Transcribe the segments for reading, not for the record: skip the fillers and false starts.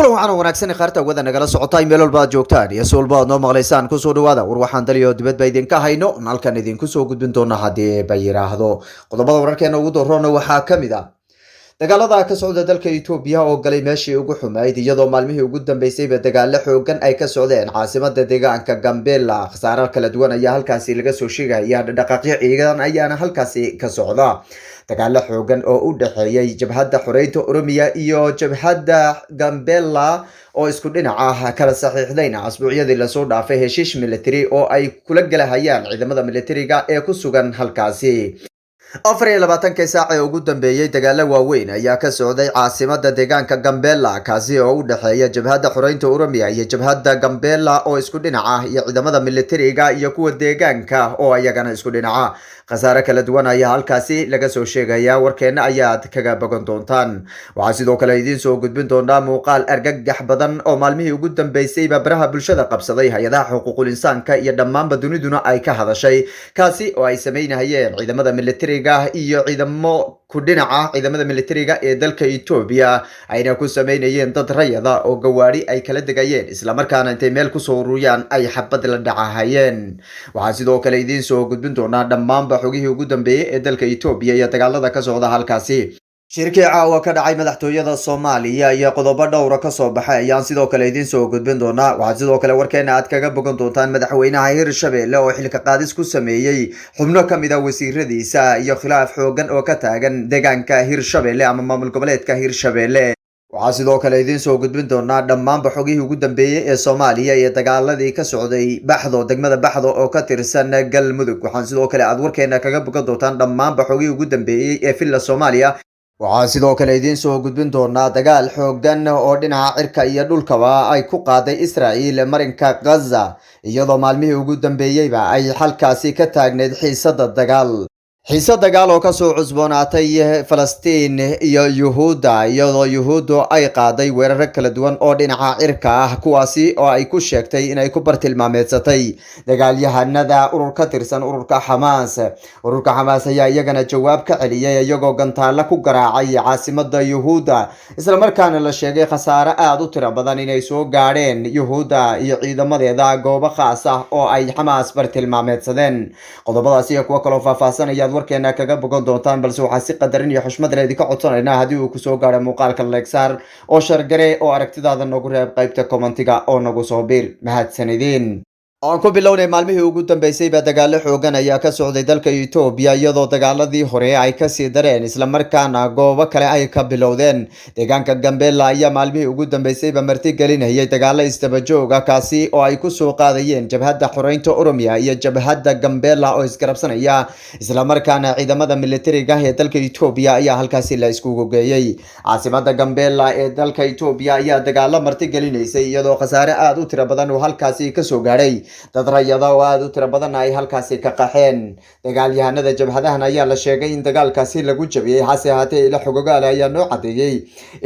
kulan waxaan wanaagsan qaarta wada nagala socotay meel walba aad joogtaan iyo suulba aad noo maqlaysaan kusoo dhawaada war waxaan daliyo dibadba idinka hayno halkan idinku soo gudbin doona haddii ba yiraahdo qodobada wararkeena ugu doorona waxaa ka mid ah dagaalada ka socda dalka Itoobiya oo galay meeshii ugu xumayd iyadoo maalmihii ugu dambeysayba dagaalo xoogan ay ka socdeen caasimada deegaanka Gambela khasaaro kala duwan ayaa halkaasi laga soo sheegaya dhaqaaqyo ciidan ayaana halkaasi ka socda dagaalo xoogan oo u dhaxeeyay jabhadda xoreynta Oromiya iyo jabhadda Gambela oo isku dhinac ah kala saxiixdayna asbuucyadii la soo dhaafay heshiis military oo ay kula galahayaan ciidamada militariga ee ku sugan halkaasi 24 saac ee ugu dambeeyay dagaalo waaweyn ayaa ka socday caasimada deegaanka Gambela kaasi oo u dhaxeeya jabhadda xoreynta Oromiya iyo jabhadda Gambela oo isku dhinac ah iyo ciidamada militariga iyo kuwa deegaanka oo ayagana isku dhinac ah khasaare kala duwan ayaa halkaasi laga soo sheegaya warkeena ayaad kaga bogan doontaan waxaa sidoo kale idin soo gudbin doonaa muuqaal argagax badan oo maalmihii ugu dambeysayba baraha bulshada qabsaday hay'adaha xuquuqul insaanka iyo dhammaanba duniduna ay ka hadashay kaasi oo ay sameynayeen ciidamada militariga iyo ciidamo ku dhinaca ciidamada militariga ee dalka Itoobiya ayna ku sameynayeen dad rayada oo gawaari ay kala degayeen isla markaana intay meel ku soo ururiyaan ay xabad la dhacayeen waxaa sidoo kale idin soo gudbin doonaa dhammaanba xogihii ugu dambeeyay ee dalka Itoobiya iyo dagaalada ka socda halkaasi shirkii caawa ka dhacay madaxtooyada Soomaaliya iyo qodobo dhowr ka soo baxay ayaan sidoo kale idin soo gudbin doonaa waxaa sidoo kale warkeena aad kaga bogan doontaan madaxweynaha Hirshabelle oo xilka qaadis ku sameeyay xubno kamid ah wasiiradiisa iyo khilaaf xoogan oo ka taagan deegaanka Hirshabelle ama maamul goboleedka Hirshabelle waxaa sidoo kale idin soo gudbin doonaa dhammaanba xogihii ugu dambeeyay ee Soomaaliya iyo dagaaladii ka socday Baxdo degmada Baxdo oo ka tirsan Galmudug waxaan sidoo kale aad warkeena kaga bogan doontaan dhammaanba xogihii ugu dambeeyay ee filla Soomaaliya waxaa sidoo kale idin soo gudbin doonaa dagaal xoogan oo dhinaca cirka iyo dhulkaba ay ku qaaday Israa'iil marinka Gaza iyadoo maalmihii ugu dambeeyayba ay halkaasi ka taagneed xiisa dagaal oo ka soo cusboonaatay Falastiin iyo Yuhuudda iyadoo Yuhuuddu ay qaaday weerar kala duwan oo dhinaca cirka ah kuwaasi oo ay ku sheegtay inay ku bartilmaameedsatay dagaalyahanada ururka tirsan ururka Xamaas ayaa iyagana jawaab ka celiyay iyagoo gantaalo ku garaacay caasimada Yuhuudda isla markaana la sheegay khasaare aad u tiro badan inay soo gaadheen Yuhuudda iyo ciidamadeeda goobo khaas ah oo ay Xamaas bartilmaameedsadeen qodobadaas iyo kuwa kale faahfaahsan warkeena kaga bogan doontaan balse waxaa si qadarin iyo xushmad leh idinka codsanaynaa haddii uu ku soo gaaro muuqaalka Lexar oo shargare oo aragtidaada nagu reeb qaybta commentiga oo nagu soo biir mahadsanidin aan ku bilownay maalmihii ugu dambeysayba dagaalo xoogan ayaa ka socday dalka Itoobiya iyadoo dagaaladii hore ay ka sii dareen isla markaana goobo kale ay ka bilowdeen deegaanka Gambela ayaa maalmihii ugu dambeysayba marti gelinayay dagaalo isdaba joog ah kaasi oo ay ku soo qaadayeen jabhadda xoreynta Oromiya iyo jabhadda Gambela oo isgarabsanaya isla markaana ciidamada militariga ee dalka Itoobiya ayaa halkaasi la isku geeyay caasimada Gambela ee dalka Itoobiya ayaa dagaalo marti gelinaysay iyadoo khasaare aad u tiro badan oo halkaasi ka soo gaaray dad rayada oo aad u tiro badan ay halkaasi ka qaxeen dagaalyahanada jabhadahan ayaa la sheegay in dagaalkaasi lagu jabiyay hase ahaatee ila xogogaal ayaa noo cadeeyay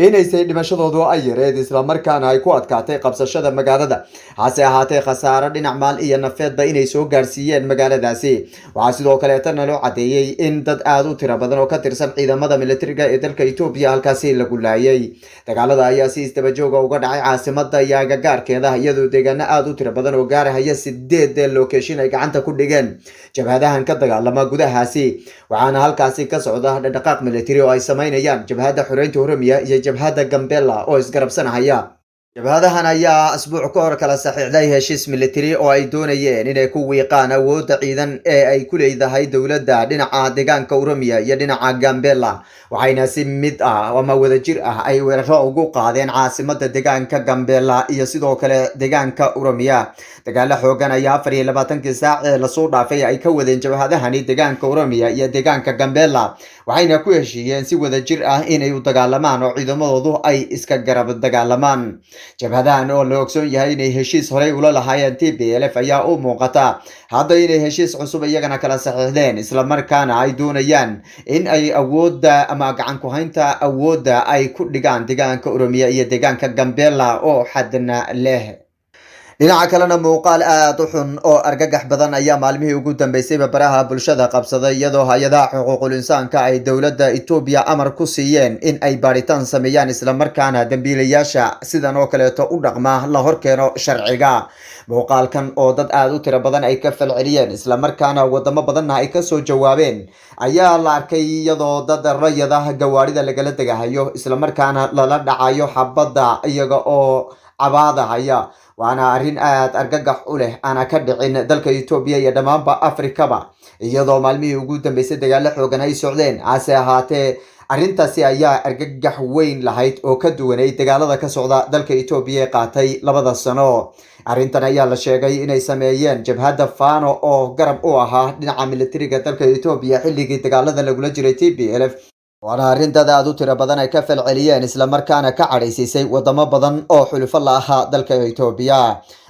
inaysay dhimashadoodu ay yareed isla markaana ay ku adkaatay qabsashada magaalada hase ahaatee khasaaro dhinac maal iyo nafeedba inay soo gaarsiiyeen magaaladaasi waxaa sidoo kale tan loo cadeeyay in dad aad u tiro badan oo ka tirsan ciidamada militariga ee dalka Itoobiya halkaasi lagu laayay dagaalada ayaa si isdaba joog ah uga dhacay caasimada iyo agagaarkeeda iyadoo deegaano aad u tiro badan oo gaaraya 8 location ay gacanta ku dhigeen jabhadahan ka dagaalama gudahaasi waxaana halkaasi ka socda dhaqdhaqaaq military oo ay sameynayaan jabhadda xoreynta Oromiya iyo jabhadda Gambela oo isgarabsanaya jabhadahan ayaa asbuuc ka hor kala saxiixday heshiis military oo ay doonayeen inay ku wiiqaan awoodda ciidan ee ay ku leedahay dowladda dhinaca deegaanka Oromiya iyo dhinaca Gambela waxayna si mid ah ama wadajir ah ay weeraro ugu qaadeen caasimada deegaanka Gambela iyo sidoo kale deegaanka Oromiya dagaalo xoogan ayaa 24 saac ee la soo dhaafay ay ka wadeen jabhadahani deegaanka Oromiya iyo deegaanka Gambela waxayna ku heshiiyeen si wadajir ah inay u dagaalamaan oo ciidamadoodu ay iska garab dagaalamaan jabhadahan oo la ogsoon yahay inay heshiis horey ula lahaayeen TPLF ayaa u muuqata hadda inay heshiis cusub iyagana kala saxiixdeen isla markaana ay doonayaan in ay awoodda ama gacan ku haynta awoodda ay ku dhigaan deegaanka Oromiya iyo deegaanka Gambela oo xadna leh dhinaca kalena muuqaal aad u xun oo argagax badan ayaa maalmihii ugu dambeysayba baraha bulshada qabsaday iyadoo hay-adaha xuquuqul insaanka ay dowladda Itoobiya amar ku siiyeen in ay baaritaan sameeyaan islamarkaana dambiilayaasha sidan oo kaleeto u dhaqma la horkeeno sharciga. muuqaalkan oo dad aad u tiro badan ay ka falceliyeen islamarkaana wadamo badanna ay kasoo jawaabeen ayaa la arkay iyadoo dad rayada gawaarida lagala degahayo islamarkaana lala dhacayo xabadda iyaga oo cabaadahaya. waana arrin aad argagax u leh aana ka dhicin dalka Itoobiya iyo dhammaanba Afrikaba iyadoo maalmihii ugu dambeysay dagaalo xoogan ay socdeen. hase ahaatee arrintaasi ayaa argagax weyn lahayd oo ka duwanay dagaalada ka socda dalka Itoobiya ee qaatay 2 sano. arrintan ayaa la sheegay inay sameeyeen jabhadda Fano oo garab u ahaa dhinaca militariga dalka Itoobiya xilligii dagaalada lagula jiray TPLF. waana arrin dad aad u tiro badan ay ka falceliyeen islamarkaana ka cadhaysiisay wadamo badan oo xulufo la ahaa dalka Itoobiya.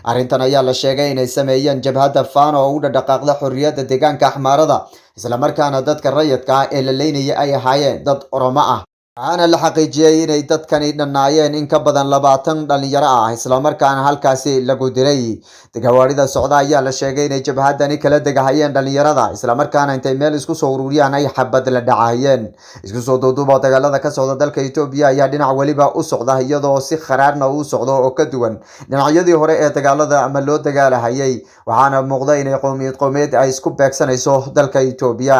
arrintan ayaa la sheegay inay sameeyeen jabhadda Fano oo u dhaqaaqda xorriyadda deegaanka Axmaarada islamarkaana dadka rayidka ah ee la leynayay ay ahaayeen dad Oromo ah. waxaana la xaqiijiyay inay dadkani dhannaayeen in ka badan 20 dhalinyaro ah islamarkaana halkaasi lagu dilay. gawaarida socda ayaa la sheegay inay jabhadani kala degahayeen dhalinyarada islamarkaana intay meel isku soo ururiyaan ay xabad la dhacayeen. isku soo duuduuba dagaalada ka socda dalka Itoobiya ayaa dhinac waliba u socda iyadoo si kharaarna u socdo oo ka duwan dhinacyadii hore ee dagaalada ama loo dagaalahayay. waxaana muuqda inay qowmiyad ay isku beegsanayso dalka Itoobiya.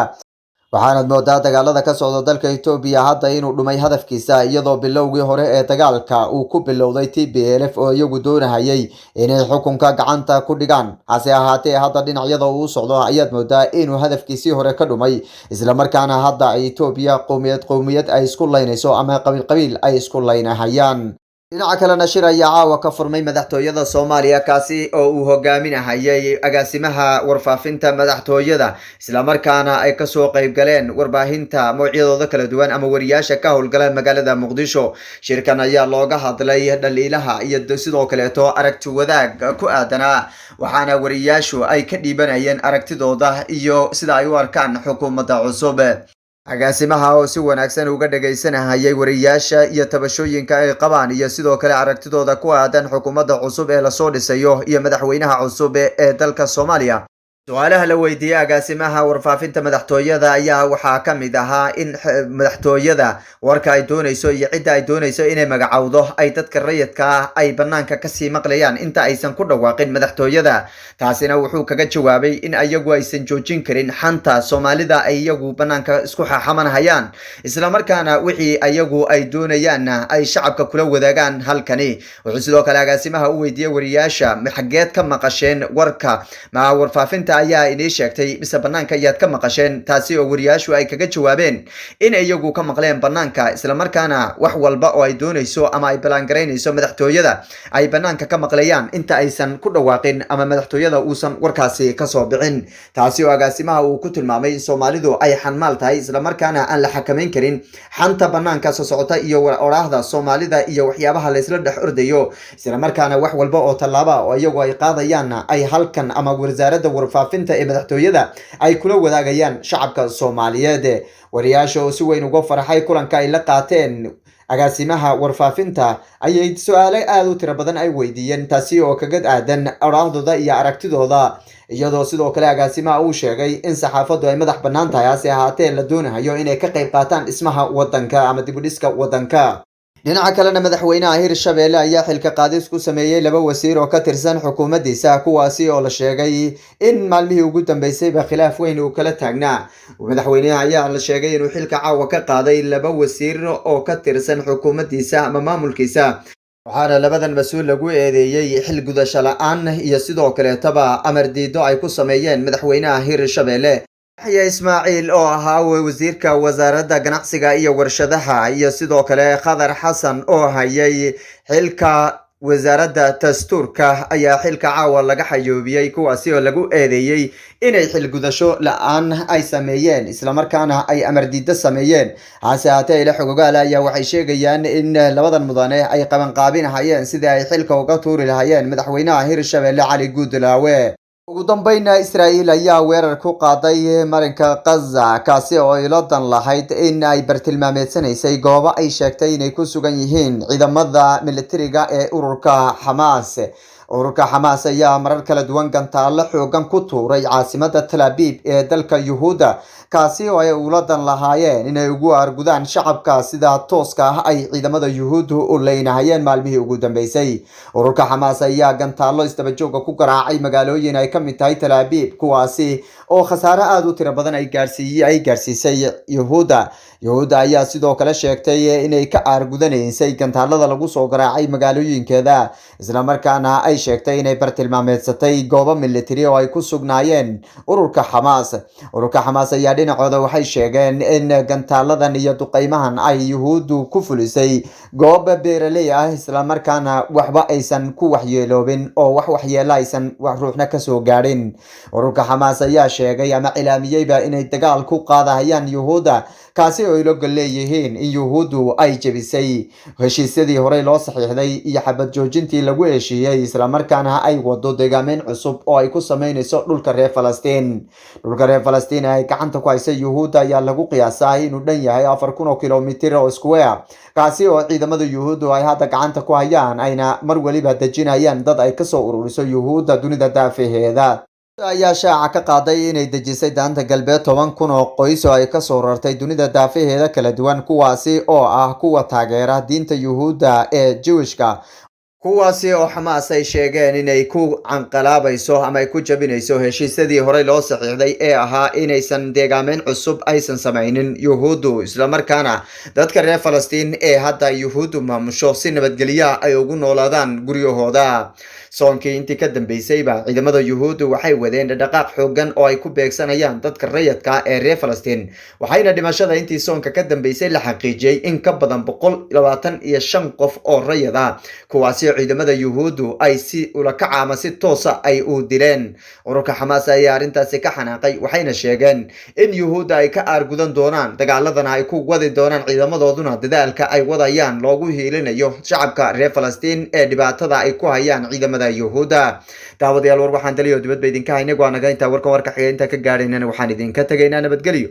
waxaanad moodaa dagaalada ka socda dalka Itoobiya hadda inuu dhumay hadafkiisa iyadoo bilowgii hore ee dagaalka uu ku bilowday TPLF oo iyagu doonahayay inay xukunka gacanta ku dhigaan. hase ahaatee hadda dhinacyada uu socdo ayaad moodaa inuu hadafkiisii hore ka dhumay islamarkaana hadda ay Itoobiya qowmiyad ay isku laynayso ama qabiil ay isku laynahayaan. dhinaca kalena shir ayaa caawa ka furmay madaxtooyada Soomaaliya kaasi oo uu hogaaminayay agaasimaha warfaafinta madaxtooyada islamarkaana ay kasoo qayb galeen warbaahinta noocyadooda kala duwan ama wariyaasha ka howlgala magaalada Muqdisho. shirkan ayaa looga hadlay dhaliilaha iyo sidoo kaleeto aragti wadaag ku aadana waxaana wariyaashu ay ka dhiibanayeen aragtidooda iyo sida ay u arkaan xukuumadda cusub. agaasimaha oo si wanaagsan uga dhagaysanayay wariyaasha iyo tabashooyinka ay qabaan iyo sidoo kale aragtidooda ku aadan xukuumadda cusub ee la soo dhisayo iyo madaxweynaha cusub ee dalka Soomaaliya. su'aalaha la weydiiyay agaasimaha warfaafinta madaxtooyada ayaa waxaa ka mid ahaa in madaxtooyada warka ay doonayso iyo cidda ay doonayso inay magacowdo ay dadka rayidka ah ay banaanka kasii maqlayaan inta aysan ku dhawaaqin madaxtooyada. taasina wuxuu kaga jawaabay in ayagu aysan joojin karin xanta Soomaalida ay iyagu banaanka isku xaxamanayaan islamarkaana wixii ayagu ay doonayaan ay shacabka kula wadaagaan halkani. wuxuu sidoo kale agaasimaha u weydiiyay wariyaasha xageed ka maqasheen warka ma warfaafinta ayaa inay sheegtay mise banaanka ayaad ka maqasheen. taasi oo wariyaashu ay kaga jawaabeen in iyagu ka maqleen banaanka islamarkaana wax walba oo ay doonayso ama ay balaan garaynayso madaxtooyada ay banaanka ka maqlayaan inta aysan ku dhawaaqin ama madaxtooyada uusan warkaasi ka soo bixin. taasi oo agaasimaha uu ku tilmaamay in Soomaalidu ay xanmaal tahay islamarkaana aan la xakameyn karin xanta banaanka soo socota iyo oraahda Soomaalida iyo waxyaabaha la isla dhex ordayo islamarkaana wax walba oo tallaabo oo iyagu ay qaadayaan ay halkan ama wasaaradda warfaafinta ee madaxtooyada ay kula wadaagayaan shacabka Soomaaliyeed. wariyaasha oo si weyn uga farxay kulanka ay la qaateen agaasimaha warfaafinta ayay su'aalo aad u tiro badan ay weydiiyeen taasi oo kaga aadan aragtidooda iyo aragtidooda iyadoo sidoo kale agaasimaha uu sheegay in saxaafaddu ay madax bannaan tahay hase ahaatee la doonayo inay ka qayb qaataan dhismaha wadanka ama dib u dhiska wadanka. dhinaca kalena madaxweynaha Hirshabelle ayaa xilka qaadis ku sameeyay 2 wasiir oo ka tirsan xukuumaddiisa kuwaasi oo la sheegay in maalmihii ugu dambeysayba khilaaf weyn uu kala taagnaa. madaxweynaha ayaa la sheegay inuu xilka caawa ka qaaday 2 wasiir oo ka tirsan xukuumaddiisa ama maamulkiisa. waxaana labadan mas'uul lagu eedeeyay xil gudasho la'aan iyo sidoo kaleetaba amar diido ay ku sameeyeen madaxweynaha Hirshabelle. yaxya ismaaciil oo ahaa wasiirka wasaaradda ganacsiga iyo warshadaha iyo sidoo kale Khadar Xasan oo hayay xilka wasaaradda dastuurka ayaa xilka caawa laga xayoobiyay kuwaasi oo lagu eedeeyay inay xil gudasho la'aan ay sameeyeen islamarkaana ay amar diido sameeyeen. hase ahaatee ila xogogaal ayaa waxay sheegayaan in labadan mudane ay qabanqaabinahayeen sidii ay xilka uga tuuri lahayeen madaxweynaha Hirshabelle Cali Guudlaawe. ugu dambeyn Israa'iil ayaa weerar ku qaaday marinka Gaza kaasi oo ay ladan lahayd in ay bartilmaameedsanaysay goobo ay sheegtay inay ku sugan yihiin ciidamada militariga ee ururka Hamas. ururka Xamaas ayaa marar kala duwan gantaalo xoogan ku tuuray caasimadda Tel Aviv ee dalka Yuhuudda kaasi oo ay uladan lahaayeen inay ugu argudaan shacabka sida tooska ah ay ciidamada Yuhuuddu u leynahayeen maalmihii ugu dambeysay. ururka Xamaas ayaa gantaalo isdaba joog ku garaacay magaalooyin ay ka mid tahay Tel Aviv kuwaasi oo khasaare aad u tiro badan ay gaarsiisay Yuhuudda ayaa sidoo kale sheegtay inay ka argudanaysay gantaalada lagu soo garaacay magaalooyinkeeda isla markaana ay sheegtay inay bartilmaameedsatay goobo military oo ay ku sugnaayeen ururka Xamaas ayaa dhinacooda waxay sheegeen in gantaaladan iyo duqeymahan ay Yuhuuddu ku fulisay goob beeraley ah isla markaana waxba aysan ku waxyeeloobin oo wax waxyeelo aysan ruuxna ka soo gaadhin. ururka Xamaas ayaa sheegay ama cilaamiyayba inay dagaal ku qaadayaan Yuhuudda kaasi oo ilo leeyihiin in Yuhuuddu ay jebisay heshiisyadii hore loo saxiixday iyo xabad joojintii lagu heshiiyay isla markaana ay wado deegaameyn cusub oo ay ku sameynayso dhulka reer Falastiin ay gacanta ku haysay Yuhuudda ayaa lagu qiyaasaa inuu dhan yahay 4,000 kilomitir oo square kaasi oo ciidamada Yuhuuddu ay hadda gacanta ku hayaan ayna mar waliba dejinayaan dad ay ka soo ururiso Yuhuudda dunida daafaheeda. ayaa shaaca ka qaaday inay dejisay daanta galbeed 10,000 oo qoys oo ay ka soo rartay dunida daafaheeda kala duwan kuwaasi oo ah kuwa taageera diinta Yuhuudda ee Jewishka kuwaasi oo Xamaas ay sheegeen inay ku canqalaabayso ama ay ku jabinayso heshiisyadii hore loo saxiixday ee ahaa inaysan deegaameyn cusub aysan samaynin Yuhuuddu isla markaana dadka reer Falastiin ee hadda Yuhuuddu maamusho si nabadgelyo ay ugu noolaadaan guryahooda. soonkii intii ka dambeysayba ciidamada Yuhuuddu waxay wadeen dhaqaaq xoogan oo ay ku beegsanayaan dadka rayidka ee reer Falastiin waxayna dhimashada intii soonka ka dambeysay la xaqiijiyay in ka badan 125 qof oo rayid ah kuwaasi ciidamada Yuhuuddu ay si ula kacaama si toosa ay u dileen. ururka Xamaas ayaa arintaasi ka xanaaqay waxayna sheegeen in Yuhuudda ay ka argudan doonaan dagaaladana ay ku wadi doonaan ciidamadooduna dadaalka ay wadayaan loogu hiilinayo shacabka reer Falastiin ee dhibaatada ay ku hayaan ciidamada Yuhuudda. daawadayaal war waxaan daliyo dibadba idinka haynay waa naga inta warka xiga inta ka gaarayna waxaan idinka tagaynaa nabadgelyo.